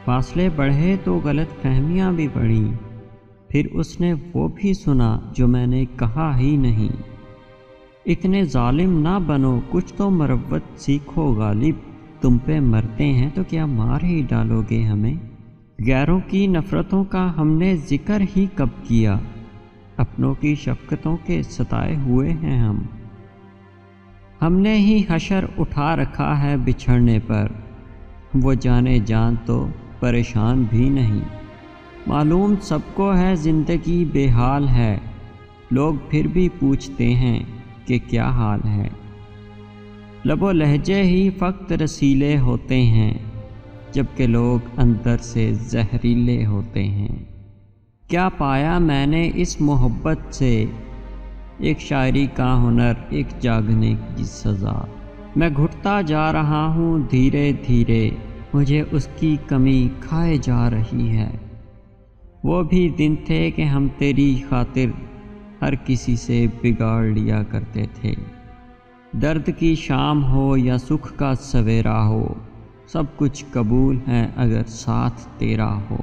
فاصلے بڑھے تو غلط فہمیاں بھی بڑھیں، پھر اس نے وہ بھی سنا جو میں نے کہا ہی نہیں۔ اتنے ظالم نہ بنو، کچھ تو مروت سیکھو غالب، تم پہ مرتے ہیں تو کیا مار ہی ڈالو گے ہمیں؟ غیروں کی نفرتوں کا ہم نے ذکر ہی کب کیا، اپنوں کی شفقتوں کے ستائے ہوئے ہیں ہم نے ہی حشر اٹھا رکھا ہے بچھڑنے پر، وہ جانے جان تو پریشان بھی نہیں۔ معلوم سب کو ہے زندگی بے حال ہے، لوگ پھر بھی پوچھتے ہیں کہ کیا حال ہے۔ لب و لہجے ہی فقط رسیلے ہوتے ہیں، جبکہ لوگ اندر سے زہریلے ہوتے ہیں۔ کیا پایا میں نے اس محبت سے، ایک شاعری کا ہنر، ایک جاگنے کی سزا۔ میں گھٹتا جا رہا ہوں دھیرے دھیرے، مجھے اس کی کمی کھائے جا رہی ہے۔ وہ بھی دن تھے کہ ہم تیری خاطر ہر کسی سے بگاڑ لیا کرتے تھے۔ درد کی شام ہو یا سکھ کا سویرا ہو، سب کچھ قبول ہے اگر ساتھ تیرا ہو۔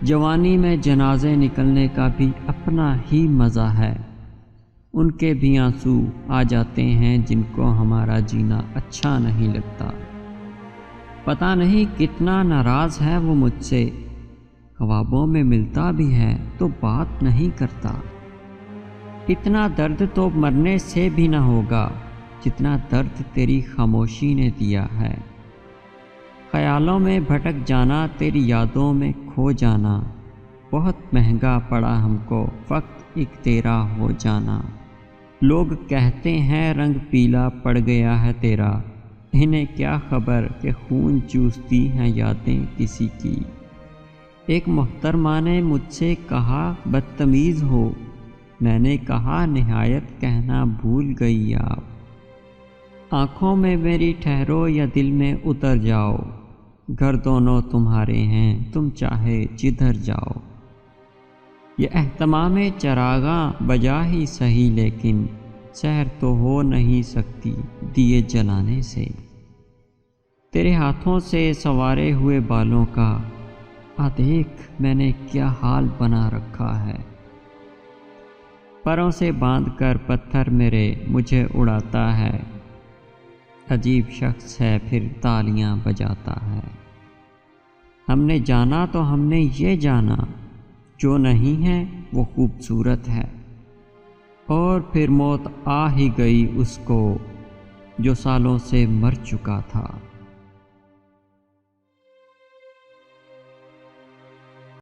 جوانی میں جنازے نکلنے کا بھی اپنا ہی مزہ ہے، ان کے بھی آنسو آ جاتے ہیں جن کو ہمارا جینا اچھا نہیں لگتا۔ پتہ نہیں کتنا ناراض ہے وہ مجھ سے، خوابوں میں ملتا بھی ہے تو بات نہیں کرتا۔ اتنا درد تو مرنے سے بھی نہ ہوگا جتنا درد تیری خاموشی نے دیا ہے۔ خیالوں میں بھٹک جانا، تیری یادوں میں کھو جانا، بہت مہنگا پڑا ہم کو فقط ایک تیرا ہو جانا۔ لوگ کہتے ہیں رنگ پیلا پڑ گیا ہے تیرا، انہیں کیا خبر کہ خون چوستی ہیں یادیں کسی کی۔ ایک محترمہ نے مجھ سے کہا بدتمیز ہو، میں نے کہا نہایت کہنا بھول گئی آپ۔ آنکھوں میں میری ٹھہرو یا دل میں اتر جاؤ، گھر دونوں تمہارے ہیں تم چاہے جدھر جاؤ۔ یہ اہتمام چراغاں بجا ہی سہی، لیکن سحر تو ہو نہیں سکتی دیے جلانے سے۔ تیرے ہاتھوں سے سنوارے ہوئے بالوں کا دیکھ میں نے کیا حال بنا رکھا ہے۔ پروں سے باندھ کر پتھر میرے مجھے اڑاتا ہے، عجیب شخص ہے پھر تالیاں بجاتا ہے۔ ہم نے جانا تو ہم نے یہ جانا، جو نہیں ہے وہ خوبصورت ہے۔ اور پھر موت آ ہی گئی اس کو جو سالوں سے مر چکا تھا۔